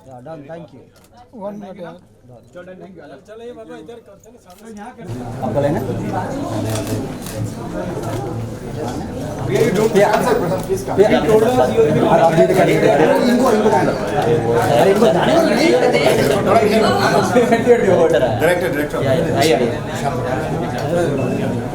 Yeah, done. Thank you. One minute. चलो ये बाबा इधर करते हैं सामने यहाँ करते हैं आपका लेना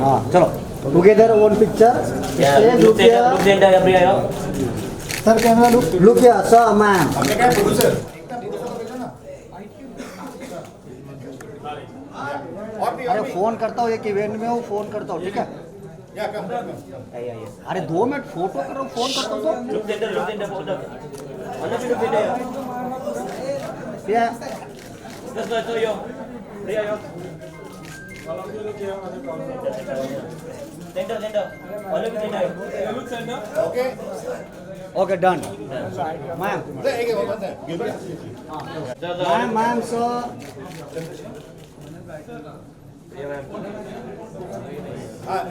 हाँ चलो together one picture Sir, camera look here sir ma'am अरे फोन करता हूँ एक इवेंट में हूँ फोन करता हूँ ठीक है अरे 2 मिनट फोटो करो फोन करता हूँ okay done ma'am ma'am sir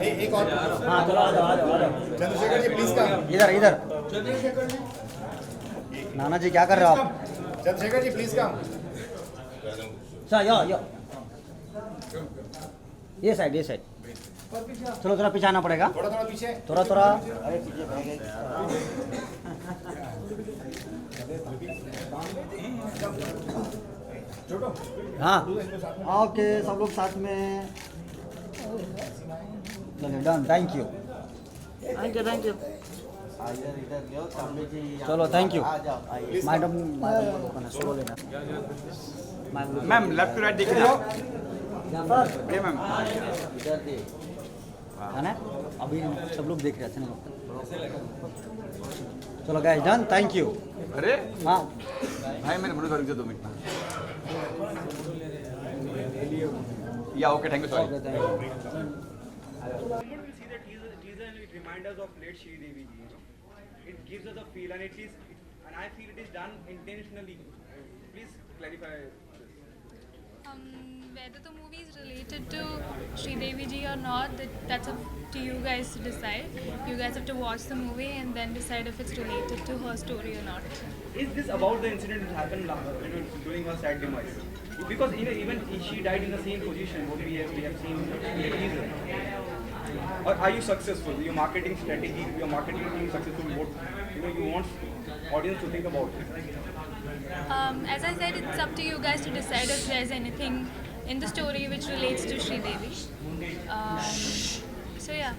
एक और हाँ चलो आ जाओ चंद्रशेखर जी प्लीज कम इधर इधर नाना जी क्या कर रहे हो आप Chandrashekhar ji please come sir यो ये साइड चलो थोड़ा पीछे आना पड़ेगा थोड़ा थोड़ा पीछे थोड़ा थोड़ा हाँ ओके सब लोग साथ में चलिए डन थैंक यू चलो थैंक यू मैडम सोलो लेना मैम लेफ्ट टू राइट देखिए मैम है ना अभी सब लोग देख रहे हैं अच्छा नहीं लगता चलो गाइस डन थैंक यू अरे हाँ भाई मैंने मुझे कर 2 मिनट या okay thank you sorry okay thank you Someone will see the teaser and it reminds us of late Shri Devi ji. It gives us a feel and and I feel it is done intentionally. Please clarify this. Whether the movie is related to Shri Devi ji or not, that's up to you guys to decide. You guys have to watch the movie and then decide if it's related to her story or not. Is this about the incident that happened during her sad demise? Because even she died in the same position what we have seen in the teaser. Or are you successful? Your marketing strategy, your marketing team successful? What you want audience to think about it? As I said, it's up to you guys to decide if there's anything in the story which relates to Shri Devi. So yeah.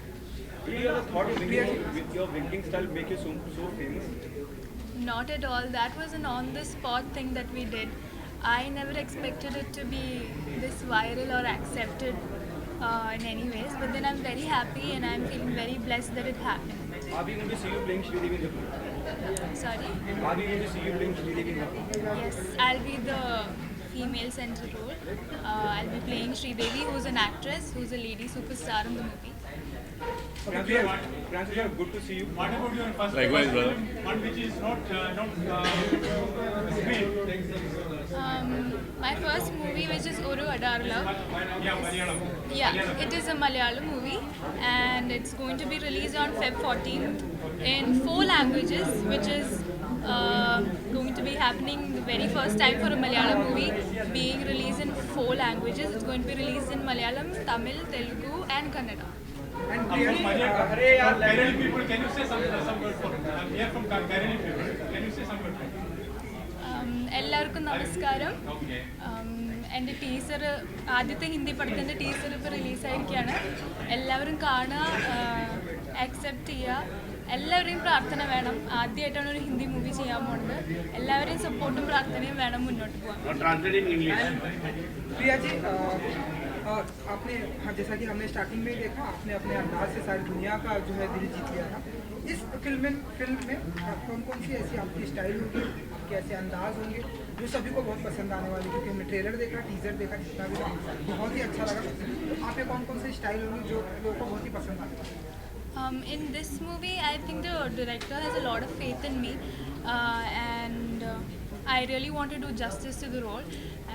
Did you ever thought of with your winking style make you so famous? Not at all. That was an on-the-spot thing that we did. I never expected it to be this viral or accepted in any ways. But then I'm very happy and I'm feeling very blessed that it happened. Are we going to see you playing Shri Devi in the film? Sorry? Are we going to see you playing Shri Devi in the film? Yes, I'll be the female central role. I'll be playing Shri Devi, who's an actress, who's a lady superstar in the movie. Francis, good to see you. What about your first Likewise, brother. one which is not screen? My first movie, which is Oru Adarla. Yeah, Malayalam. Yeah, it is a Malayalam movie and it's going to be released on Feb 14th in 4 languages, which is going to be happening the very first time for a Malayalam movie being released in 4 languages. It's going to be released in Malayalam, Tamil, Telugu and Kannada. And Kairali people, can you say some word for them? I'm here from Kairali people. Can you say some word for them? എല്ലാവർക്കും നമസ്കാരം Okay. എൻ്റെ teaser ആദ്യത്തെ ഹിന്ദി പടത്തിൻ്റെ teaser ഇപ്പോൾ റിലീസായിരിക്കുകയാണ് എല്ലാവരും കാണുക accept ചെയ്യുക എല്ലാവരെയും പ്രാർത്ഥന വേണം ആദ്യമായിട്ടാണ് ഒരു ഹിന്ദി മൂവി ചെയ്യാൻ പോകുന്നത് എല്ലാവരെയും സപ്പോർട്ടും പ്രാർത്ഥനയും വേണം മുന്നോട്ട് പോകാൻ प्रिया जी आपने हाँ जैसा कि हमने स्टार्टिंग में ही देखा आपने अपने अंदाज से सारी दुनिया का जो है दिल जीत लिया था इस फिल्म में कौन कौन सी ऐसी आपकी स्टाइल होगी आपके ऐसे अंदाज होंगे जो सभी को बहुत पसंद आने वाली क्योंकि हमने ट्रेलर देखा टीजर देखा जितना भी था बहुत ही अच्छा लगा तो आप पे कौन कौन सी स्टाइल होंगी जो लोगों को बहुत ही पसंद आने वाली In this movie, I think the director has a lot of faith in me and I really want to do justice to the role.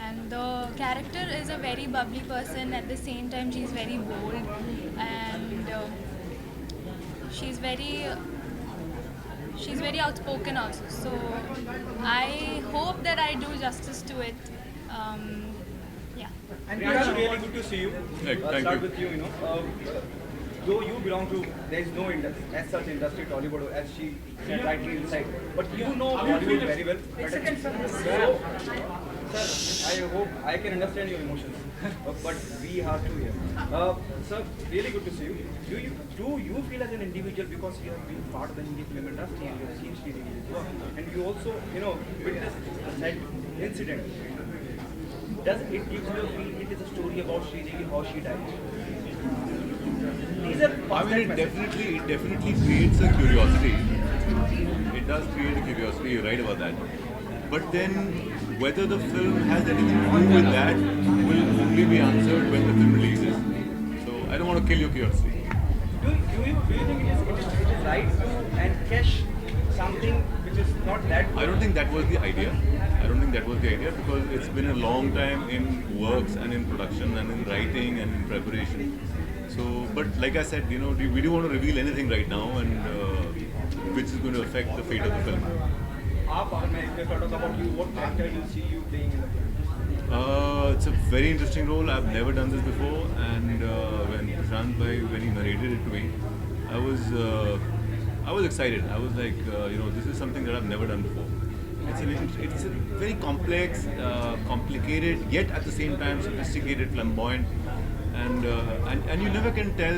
And the character is a very bubbly person. At the same time, she's very bold and she's very she's very outspoken also. So I hope that I do justice to it. Yeah. And Priyanshu, really good to see you. Thank Start you. with you, though you belong to, there is no industry, as such industry, Tollywood, as she said rightly inside, but you know Bollywood very well. Sir, I hope I can understand your emotions, but we have to hear. Sir, really good to see you. Do you feel as an individual, because you have been part of the Indian film industry and you have seen Sridevi's work, and you also, witnessed said incident, does it give you a feel it is a story about Sridevi, how she died? These are I mean, it definitely creates a curiosity. It does create a curiosity, you're right about that. But then, whether the film has anything to do with that will only be answered when the film releases. So, I don't want to kill your curiosity. Do you think it is right to encash something which is not that? I don't think that was the idea. Because it's been a long time in works and in production and in writing and in preparation. So, but like I said, we don't want to reveal anything right now, and which is going to affect the fate of the film. If I talk about you, what character you see you playing in the film? It's a very interesting role. I've never done this before, and when Prashant Bhai, when he narrated it to me, I was excited. I was like, this is something that I've never done before. It's a very complex, complicated, yet at the same time sophisticated, flamboyant, and you never can tell,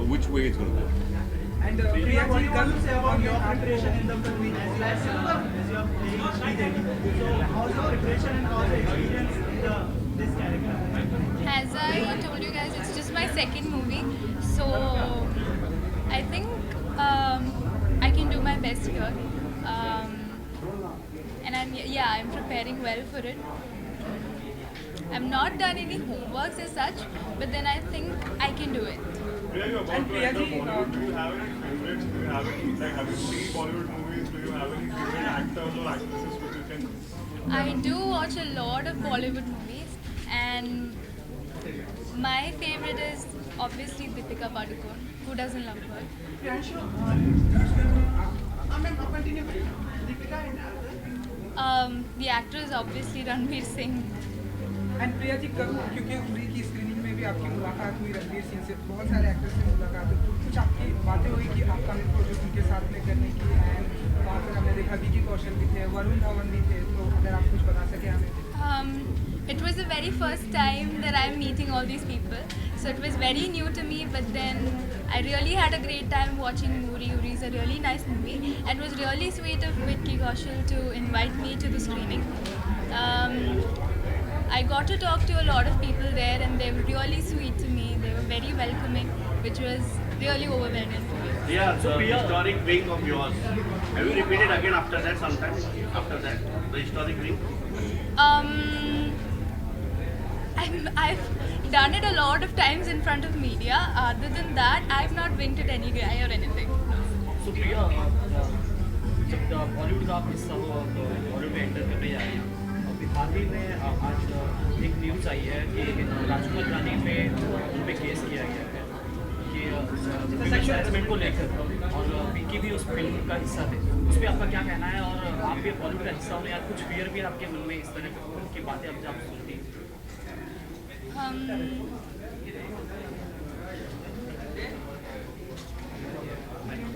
which way it's going to go. And Priyaji, What you say about your preparation in the film as you're playing Sridevi? So how's your preparation and how's the experience in this character? As I told you guys, it's just my second movie, so I think I can do my best here, and I'm preparing well for it. I've not done any homeworks as such, but then I think I can do it. and Priyaji, Do you have any favorites? Do you have any, have you seen Bollywood movies? Do you have any favorite actors or actresses which you can? I do watch a lot of Bollywood movies, and my favorite is obviously Deepika Padukone. Who doesn't love her? The actor is obviously Ranveer Singh. And Priya ji क्योंकि उरी की screening में भी आपकी मुलाकात हुई रणवीर सिंह से, बहुत सारे एक्टर्स से मुलाकात हुई, कुछ आपकी बातें हुई कि अपकमिंग प्रोजेक्ट उनके साथ में करने की, एंड वहाँ पर हमने देखा विकी कौशल भी थे, वरुण धवन भी थे, तो अगर आप कुछ बता सकें हमें. It was the very first time that I'm meeting all these people, so it was very new to me, but then I really had a great time watching Uri. Uri is a really nice movie, and it was really sweet of Vicky Kaushal to invite me to the screening. I got to talk to a lot of people there, and they were really sweet to me. They were very welcoming, which was really overwhelming for me. Yeah, so the historic wing of yours. Have you repeated again after that sometime? After that, the historic wing? I've done it a lot of times in front of media. Other than that, I've not winked at any guy or anything. So Priya, जब बॉलीवुड का आप हिस्सा हो, बॉलीवुड में enter करने जा रही हैं, अभी हाल ही में आज एक न्यूज़ आई है कि राजकुमार रानी पे उन पे केस किया गया है कि सेक्सुअल को लेकर, और विकी भी उस फिल्म का हिस्सा थे. उस पर आपका क्या कहना है, और आप भी बॉलीवुड का हिस्सा होने, या कुछ फियर भी आपके मन में इस तरह की बातें अब आप सुनती हैं?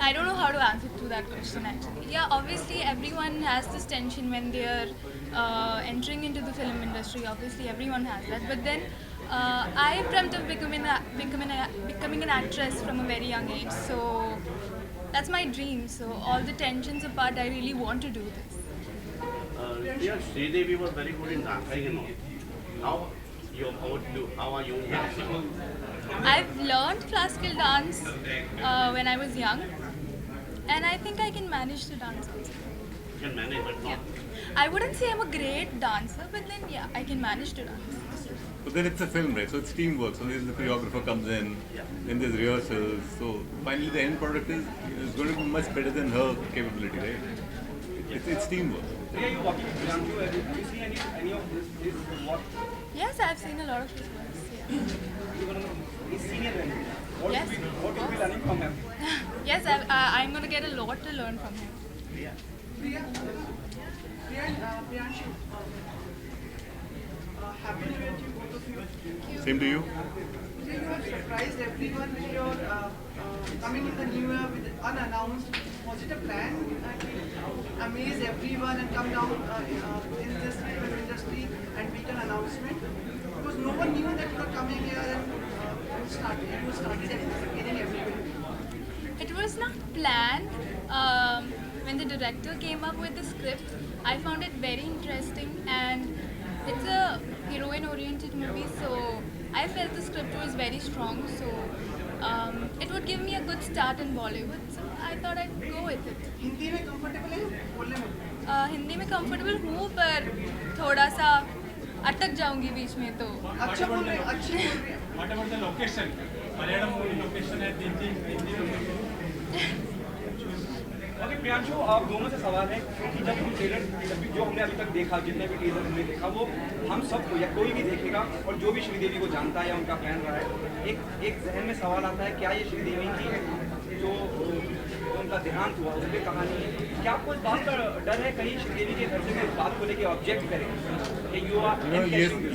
I don't know how to answer to that question actually. Yeah, obviously everyone has this tension when they are entering into the film industry. Obviously everyone has that. But then I dreamt of becoming an actress from a very young age. So that's my dream. So all the tensions apart, I really want to do this. Yeah, Sridevi was very good in dancing and all. How are you dancing? I've learned classical dance when I was young, and I think I can manage to dance also. You can manage, but not. I wouldn't say I'm a great dancer, but then yeah, I can manage to dance. But then it's a film, right? So it's teamwork. So the choreographer comes in, then there's rehearsals. So finally the end product is going to be much better than her capability, right? It's teamwork. Are you walking around you? Have you seen any of this what? Yes, I've seen a lot of his works. Yeah. He's senior than you. What Yes. would you be learning from him? Yes, I'm going to get a lot to learn from him. Priyanshu, happy New Year to you, both of you. Same to you. You have surprised everyone with your coming in the new year with unannounced. Was it a plan to amaze everyone and come down in this film industry and make an announcement? Because no one knew that you were coming here and you started at the beginning everywhere. It was not planned. When the director came up with the script, I found it very interesting, and it's a heroine-oriented movie, so I felt the script was very strong. So it would give me a good start in Bollywood. So I thought I'd go with it. Hindi में comfortable है बोलने में? हिंदी में comfortable हूँ, पर थोड़ा सा अटक जाऊंगी बीच में तो. अच्छे बोल रहे हैं. What about the location? Malayalam movie location है हिंदी में. ओके प्रियांशु, आप दोनों से सवाल है कि जब हम ट्रेलर जो हमने अभी तक देखा, जितने भी टीजर हमने देखा, वो हम सबको या कोई भी देखेगा और जो भी श्रीदेवी को जानता है या उनका फैन रहा है, एक जहन में सवाल आता है, क्या ये श्रीदेवी की जो उनका देहांत हुआ उस पर कहानी है? क्या आपको इस बात का डर है कहीं श्रीदेवी के घर से कोई इस बात को लेकर ऑब्जेक्ट करे कि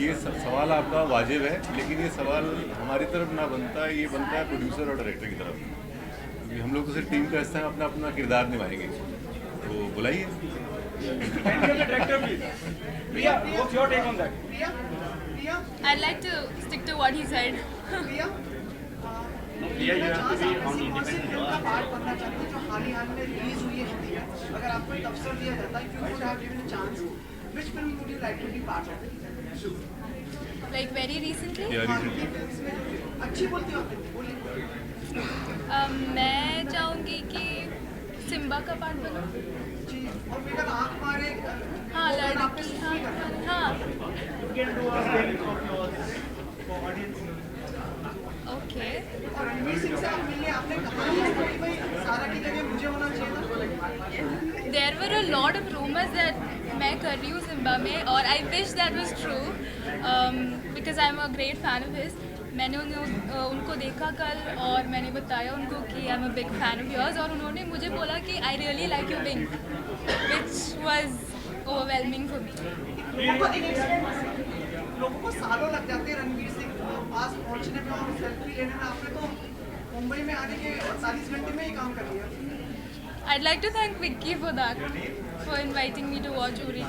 ये सवाल आपका वाजिब है, लेकिन ये सवाल हमारी तरफ ना बनता है, ये बनता है प्रोड्यूसर और डायरेक्टर की तरफ. क्योंकि हम लोग तो सिर्फ टीम का हिस्सा है, अपना अपना किरदार निभाएंगे. तो बुलाइए. I'd like to stick to what he said. अगर आपको एक अवसर दिया जाता है, if you would have given a chance, which film would you like to be part of? Like very recently? Yeah, recently. अच्छी बोलती हो आप, बोलिए. मैं चाहूँगी कि सिम्बा का पार्ट बनो. जी, और बेटा आँख मारे. हाँ, लड़की. हाँ. ओके. और रणवीर सिंह से आप मिलने आपने कहा कि भाई सारा की जगह मुझे होना चाहिए था. There were a lot of rumors that मैं कर रही हूँ सिम्बा में, और I wish that was true because I'm a great fan of his. मैंने उनको देखा कल और मैंने बताया उनको कि I'm a big fan of yours, और उन्होंने मुझे बोला कि I really like your wink, which was overwhelming for me. लोगों को सालों लग जाते हैं रणवीर सिंह को पास पहुंचने में और सेल्फी लेने में. आपने तो मुंबई में आने के 48 घंटे में ही काम कर लिया. I'd like to thank Vicky for that, for inviting me to watch Uri.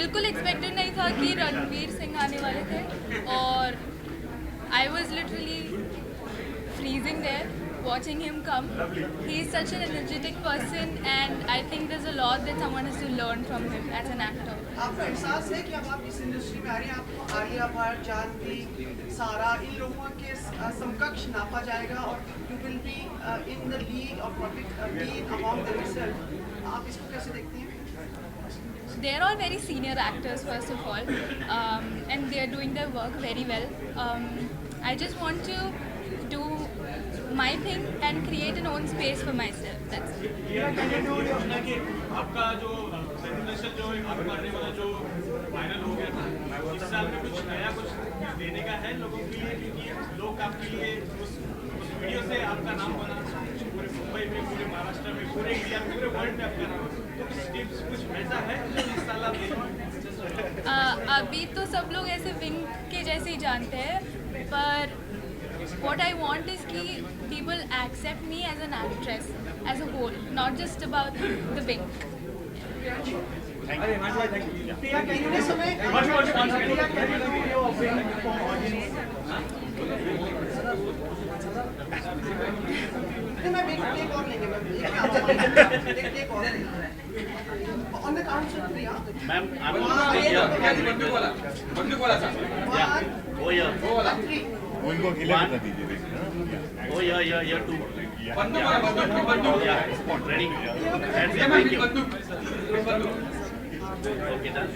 बिल्कुल एक्सपेक्टेड नहीं था कि रणवीर सिंह आने वाले थे, और I was literally freezing there watching him come. He is such an energetic person, and I think there's a lot that someone has to learn from him as an actor. आपको एहसास है कि अब आप इस इंडस्ट्री में आ रही हैं, आपको आलिया भट्ट, जानवी, सारा, इन लोगों के समकक्ष नापा जाएगा, और you will be in the league और पब्लिक लीग अमॉन्ग देमसेल्फ. आप इसको कैसे देखती हैं? They are all very senior actors, first of all, and they are doing their work very well. I just want to do my thing and create an own space for myself. That's it. आपका जो celebration जो आप करने वाला जो viral हो गया था, इस साल में कुछ नया कुछ देने का है लोगों के लिए, क्योंकि लोग आपके लिए उस वीडियो से आपका नाम बना, पूरे मुंबई में, पूरे महाराष्ट्र में, पूरे इंडिया में, पूरे वर्ल्ड में आपका नाम. तो कुछ टिप्स कुछ ऐसा है जो इस साल आप अभी तो सब लोग ऐसे विंग के जैसे ही जानते हैं, पर what I want is कि people accept me as an actress as a whole, not just about the wing. Priya, can you give समय? Priya, can you do your wing for audience? मैं एक और लेंगे मैम. एक और. On the count of Priya. Ma'am बंदूक वाला था. वो या Three. वो इनको अकेले बता दीजिए. वो या टू बंदूक या ready. Thank you. Okay done.